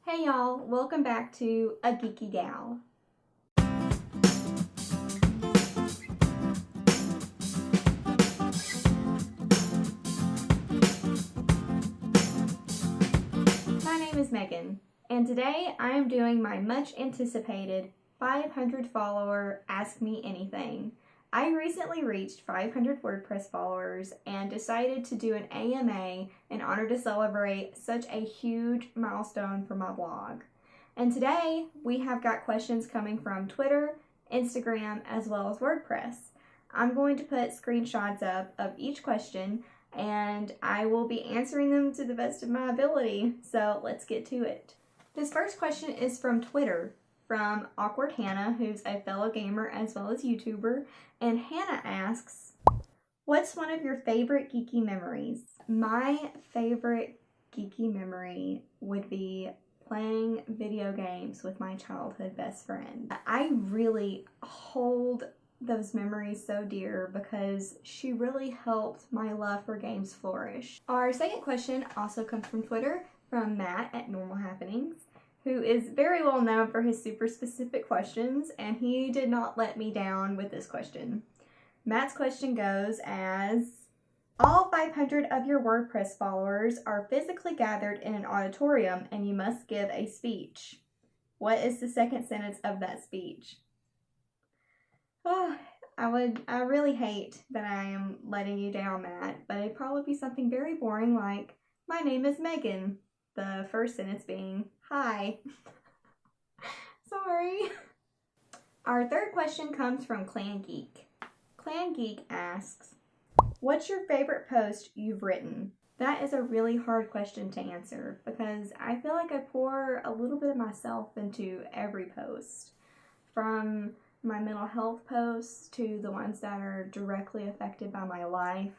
Hey y'all, welcome back to A Geeky Gal. My name is Megan, and today I am doing my much anticipated 500 follower Ask Me Anything. I recently reached 500 WordPress followers and decided to do an AMA in honor to celebrate such a huge milestone for my blog. And today we have got questions coming from Twitter, Instagram, as well as WordPress. I'm going to put screenshots up of each question and I will be answering them to the best of my ability. So let's get to it. This first question is from Twitter, from Awkward Hannah, who's a fellow gamer as well as YouTuber. And Hannah asks, what's one of your favorite geeky memories? My favorite geeky memory would be playing video games with my childhood best friend. I really hold those memories so dear because she really helped my love for games flourish. Our second question also comes from Twitter, from Matt at Normal Happenings, who is very well known for his super specific questions, and he did not let me down with this question. Matt's question goes as, all 500 of your WordPress followers are physically gathered in an auditorium and you must give a speech. What is the second sentence of that speech? Oh, I really hate that I am letting you down, Matt, but it'd probably be something very boring like, my name is Megan. The first sentence being, hi. Sorry. Our third question comes from Clan Geek. Clan Geek asks, what's your favorite post you've written? That is a really hard question to answer because I feel like I pour a little bit of myself into every post. From my mental health posts to the ones that are directly affected by my life,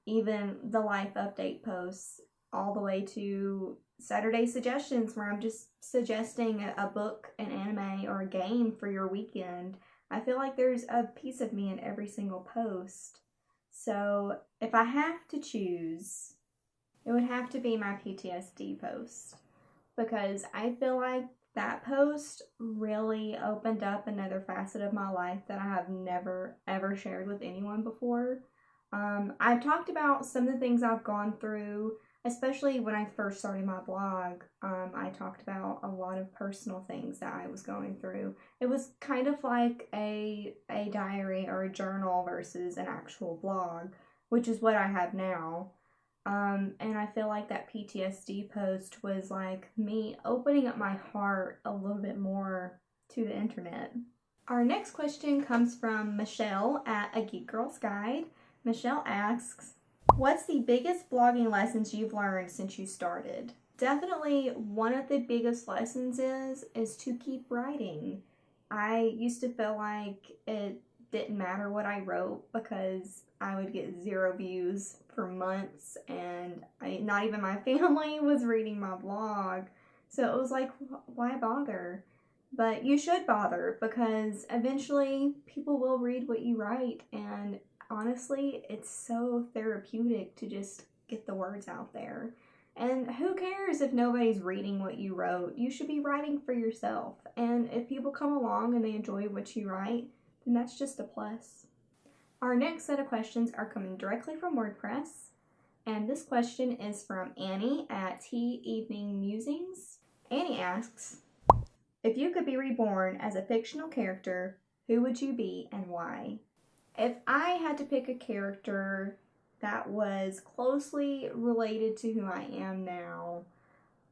even the life update posts, all the way to Saturday suggestions where I'm just suggesting a book, an anime, or a game for your weekend. I feel like there's a piece of me in every single post. So if I have to choose, it would have to be my PTSD post because I feel like that post really opened up another facet of my life that I have never ever shared with anyone before. I've talked about some of the things I've gone through, especially when I first started my blog. I talked about a lot of personal things that I was going through. It was kind of like a diary or a journal versus an actual blog, which is what I have now. And I feel like that PTSD post was like me opening up my heart a little bit more to the internet. Our next question comes from Michelle at A Geek Girl's Guide. Michelle asks, what's the biggest blogging lessons you've learned since you started? Definitely one of the biggest lessons is to keep writing. I used to feel like it didn't matter what I wrote because I would get 0 views for months and not even my family was reading my blog. So it was like, why bother? But you should bother because eventually people will read what you write, and honestly, it's so therapeutic to just get the words out there. And who cares if nobody's reading what you wrote? You should be writing for yourself. And if people come along and they enjoy what you write, then that's just a plus. Our next set of questions are coming directly from WordPress. And this question is from Annie at Tea Evening Musings. Annie asks, if you could be reborn as a fictional character, who would you be and why? If I had to pick a character that was closely related to who I am now,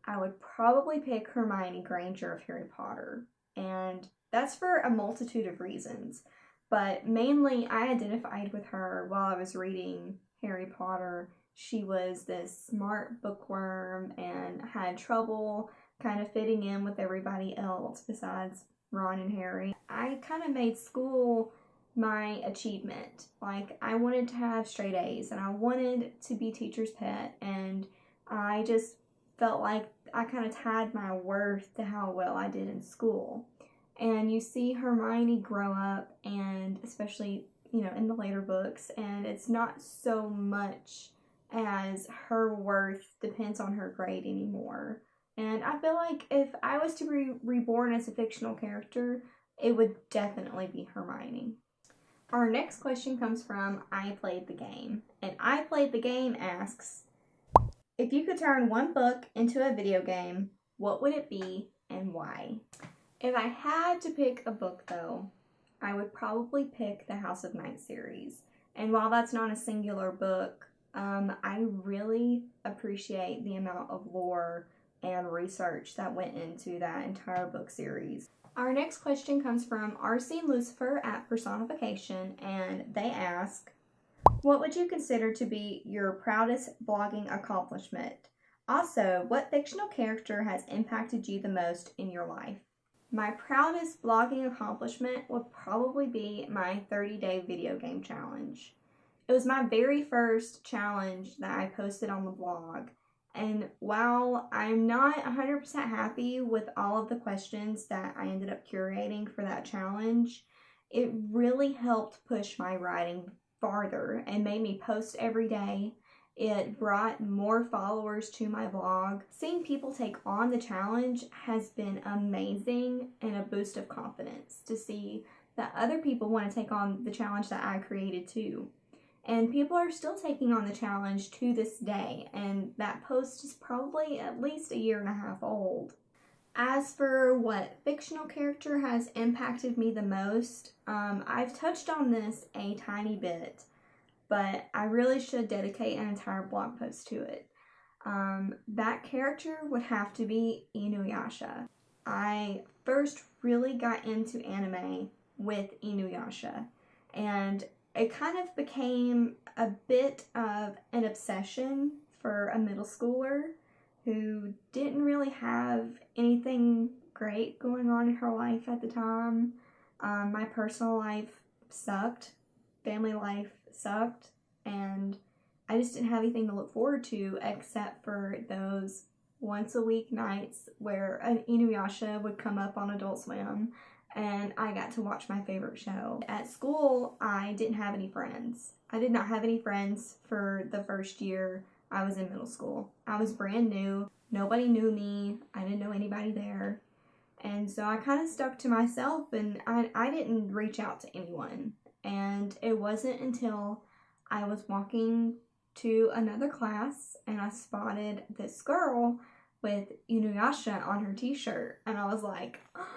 I would probably pick Hermione Granger of Harry Potter. And that's for a multitude of reasons. But mainly I identified with her while I was reading Harry Potter. She was this smart bookworm and had trouble kind of fitting in with everybody else besides Ron and Harry. I kind of made school my achievement. Like, I wanted to have straight A's and I wanted to be teacher's pet, and I just felt like I kind of tied my worth to how well I did in school. And you see Hermione grow up, and especially, in the later books, and it's not so much as her worth depends on her grade anymore. And I feel like if I was to be reborn as a fictional character, it would definitely be Hermione. Our next question comes from I Played the Game. And I Played the Game asks, if you could turn one book into a video game, what would it be and why? If I had to pick a book though, I would probably pick the House of Night series. And while that's not a singular book, I really appreciate the amount of lore and research that went into that entire book series. Our next question comes from RC Lucifer at Personification, and they ask, what would you consider to be your proudest blogging accomplishment? Also, what fictional character has impacted you the most in your life? My proudest blogging accomplishment would probably be my 30-day video game challenge. It was my very first challenge that I posted on the blog. And while I'm not 100% happy with all of the questions that I ended up curating for that challenge, it really helped push my writing farther and made me post every day. It brought more followers to my blog. Seeing people take on the challenge has been amazing and a boost of confidence to see that other people want to take on the challenge that I created too. And people are still taking on the challenge to this day, and that post is probably at least a year and a half old. As for what fictional character has impacted me the most, I've touched on this a tiny bit, but I really should dedicate an entire blog post to it. That character would have to be Inuyasha. I first really got into anime with Inuyasha, and it kind of became a bit of an obsession for a middle schooler who didn't really have anything great going on in her life at the time. My personal life sucked, family life sucked, and I just didn't have anything to look forward to except for those once a week nights where an Inuyasha would come up on Adult Swim and I got to watch my favorite show. At school, I didn't have any friends. I did not have any friends for the first year I was in middle school. I was brand new. Nobody knew me. I didn't know anybody there. And so I kind of stuck to myself, and I didn't reach out to anyone. And it wasn't until I was walking to another class and I spotted this girl with Inuyasha on her t-shirt. And I was like, oh,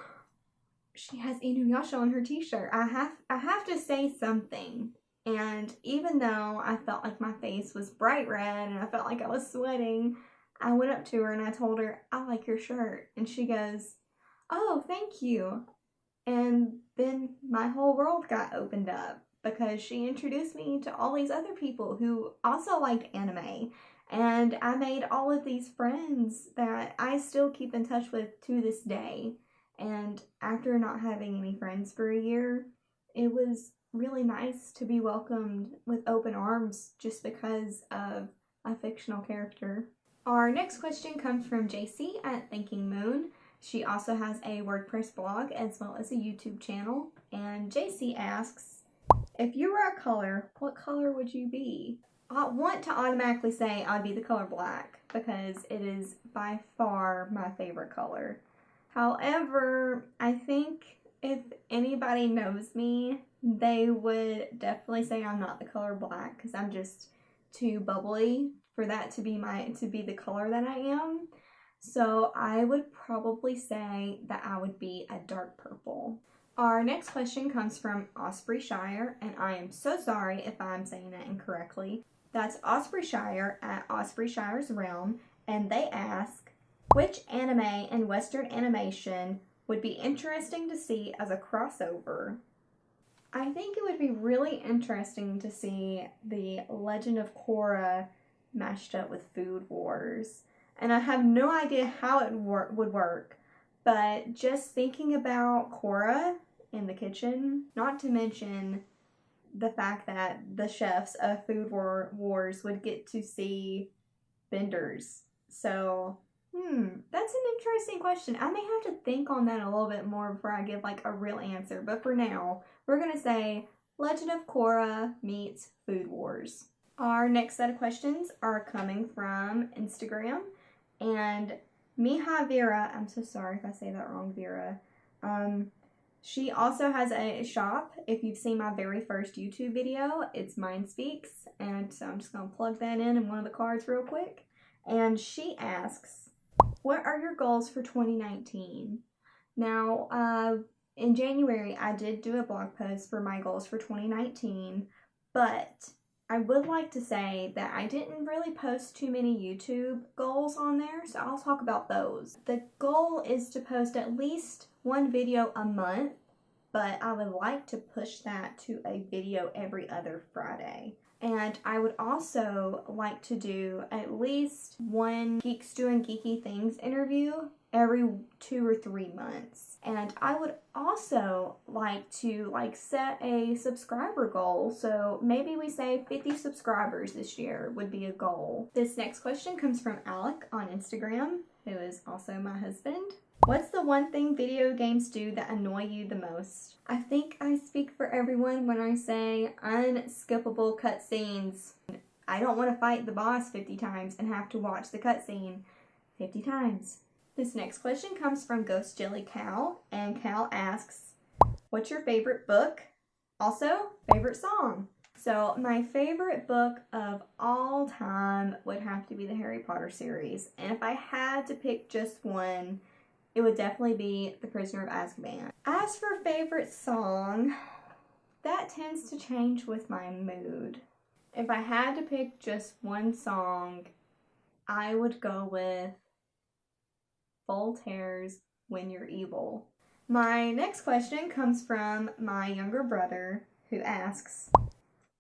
she has Inuyasha on her t-shirt. I have to say something. And even though I felt like my face was bright red and I felt like I was sweating, I went up to her and I told her, I like your shirt. And she goes, oh, thank you. And then my whole world got opened up because she introduced me to all these other people who also liked anime. And I made all of these friends that I still keep in touch with to this day. And after not having any friends for a year, it was really nice to be welcomed with open arms just because of a fictional character. Our next question comes from JC at Thinking Moon. She also has a WordPress blog as well as a YouTube channel. And JC asks, if you were a color, what color would you be? I want to automatically say I'd be the color black because it is by far my favorite color. However, I think if anybody knows me, they would definitely say I'm not the color black because I'm just too bubbly for that to be the color that I am. So I would probably say that I would be a dark purple. Our next question comes from Ospreyshire, and I am so sorry if I'm saying that incorrectly. That's Ospreyshire at Ospreyshire's Realm, and they ask, which anime and Western animation would be interesting to see as a crossover? I think it would be really interesting to see the Legend of Korra mashed up with Food Wars. And I have no idea how it would work, but just thinking about Korra in the kitchen, not to mention the fact that the chefs of Food Wars would get to see benders. So, that's an interesting question. I may have to think on that a little bit more before I give like a real answer. But for now, we're going to say Legend of Korra meets Food Wars. Our next set of questions are coming from Instagram. And Mija Vera, I'm so sorry if I say that wrong, Vera. She also has a shop. If you've seen my very first YouTube video, it's Mind Speaks. And so I'm just going to plug that in one of the cards real quick. And she asks, what are your goals for 2019? Now, in January, I did do a blog post for my goals for 2019, but I would like to say that I didn't really post too many YouTube goals on there, so I'll talk about those. The goal is to post at least one video a month, but I would like to push that to a video every other Friday. And I would also like to do at least one Geeks Doing Geeky Things interview every 2 or 3 months. And I would also like to set a subscriber goal. So maybe we say 50 subscribers this year would be a goal. This next question comes from Alec on Instagram, who is also my husband. What's the one thing video games do that annoy you the most? I think I speak for everyone when I say unskippable cutscenes. I don't want to fight the boss 50 times and have to watch the cutscene 50 times. This next question comes from Ghost Jelly Cal, and Cal asks, what's your favorite book? Also, favorite song? So my favorite book of all time would have to be the Harry Potter series. And if I had to pick just one, it would definitely be The Prisoner of Azkaban. As for favorite song, that tends to change with my mood. If I had to pick just one song, I would go with Voltaire's When You're Evil. My next question comes from my younger brother, who asks,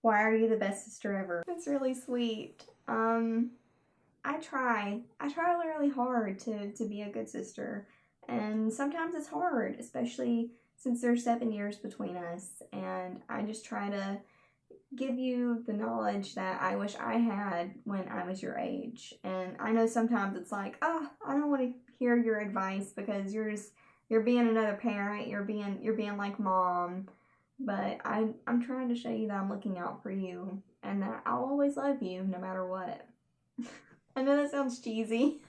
why are you the best sister ever? That's really sweet. I try really hard to be a good sister. And sometimes it's hard, especially since there's 7 years between us. And I just try to give you the knowledge that I wish I had when I was your age. And I know sometimes it's like, oh, I don't want to hear your advice because you're being another parent, you're being like mom. But I'm trying to show you that I'm looking out for you and that I'll always love you no matter what. I know that sounds cheesy.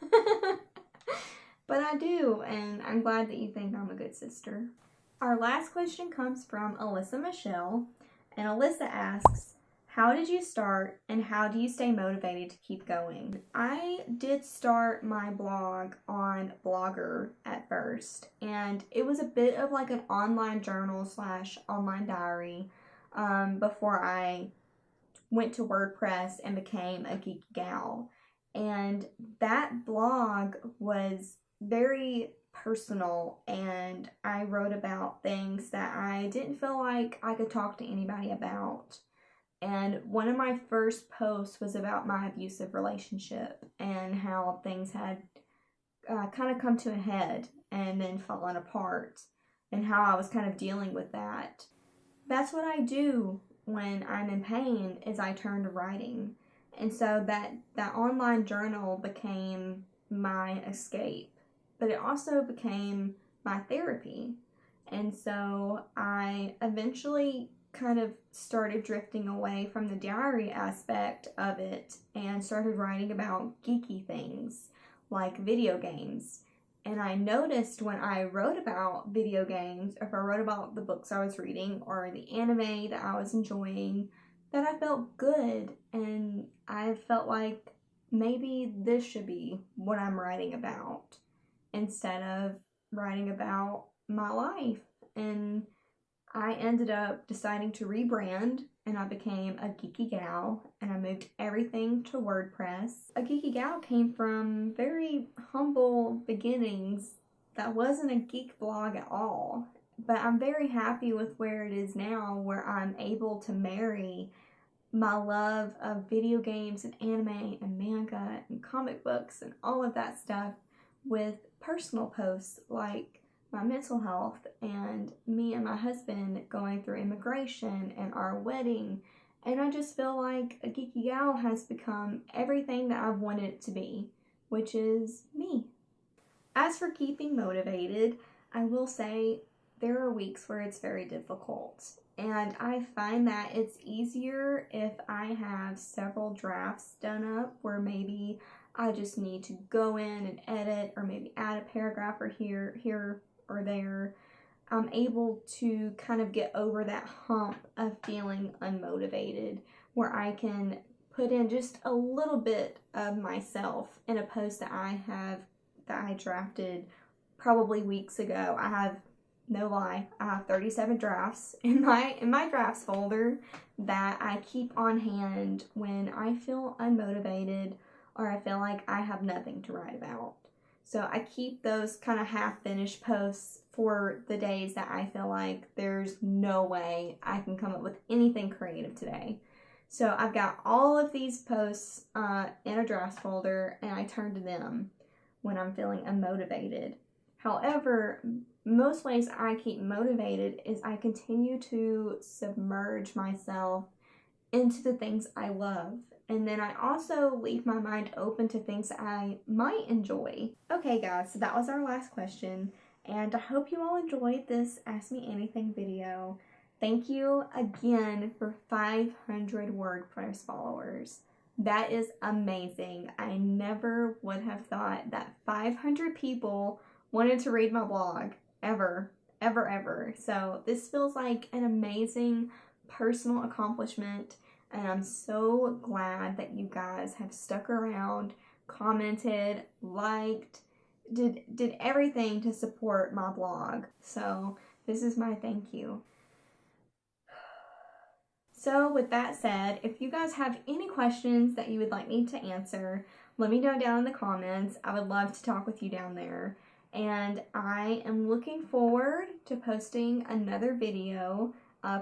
But I do, and I'm glad that you think I'm a good sister. Our last question comes from Alyssa Michelle, and Alyssa asks, how did you start and how do you stay motivated to keep going? I did start my blog on Blogger at first, and it was a bit of like an online journal / online diary before I went to WordPress and became a geek gal. And that blog was very personal, and I wrote about things that I didn't feel like I could talk to anybody about. And one of my first posts was about my abusive relationship and how things had kind of come to a head and then fallen apart, and how I was kind of dealing with that. That's what I do when I'm in pain, is I turn to writing. And so that online journal became my escape, but it also became my therapy. And so I eventually kind of started drifting away from the diary aspect of it and started writing about geeky things like video games. And I noticed when I wrote about video games, or if I wrote about the books I was reading or the anime that I was enjoying, that I felt good, and I felt like maybe this should be what I'm writing about instead of writing about my life. And I ended up deciding to rebrand, and I became a geeky gal, and I moved everything to WordPress. A geeky gal came from very humble beginnings. That wasn't a geek blog at all, but I'm very happy with where it is now, where I'm able to marry my love of video games and anime and manga and comic books and all of that stuff with personal posts like my mental health and me and my husband going through immigration and our wedding. And I just feel like a geeky gal has become everything that I've wanted it to be, which is me. As for keeping motivated, I will say there are weeks where it's very difficult. And I find that it's easier if I have several drafts done up where maybe I just need to go in and edit or maybe add a paragraph or here or there, I'm able to kind of get over that hump of feeling unmotivated, where I can put in just a little bit of myself in a post that I drafted probably weeks ago. I have, no lie, I have 37 drafts in my drafts folder that I keep on hand when I feel unmotivated or I feel like I have nothing to write about. So I keep those kind of half-finished posts for the days that I feel like there's no way I can come up with anything creative today. So I've got all of these posts in a drafts folder, and I turn to them when I'm feeling unmotivated. However, most ways I keep motivated is I continue to submerge myself into the things I love. And then I also leave my mind open to things that I might enjoy. Okay guys, so that was our last question. And I hope you all enjoyed this Ask Me Anything video. Thank you again for 500 WordPress followers. That is amazing. I never would have thought that 500 people wanted to read my blog. Ever. So this feels like an amazing personal accomplishment. And I'm so glad that you guys have stuck around, commented, liked, did everything to support my blog. So this is my thank you. So with that said, if you guys have any questions that you would like me to answer, let me know down in the comments. I would love to talk with you down there. And I am looking forward to posting another video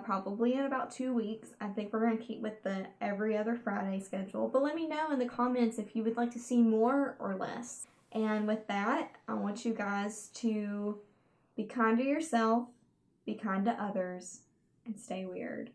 probably in about 2 weeks. I think we're going to keep with the every other Friday schedule. But let me know in the comments if you would like to see more or less. And with that, I want you guys to be kind to yourself, be kind to others, and stay weird.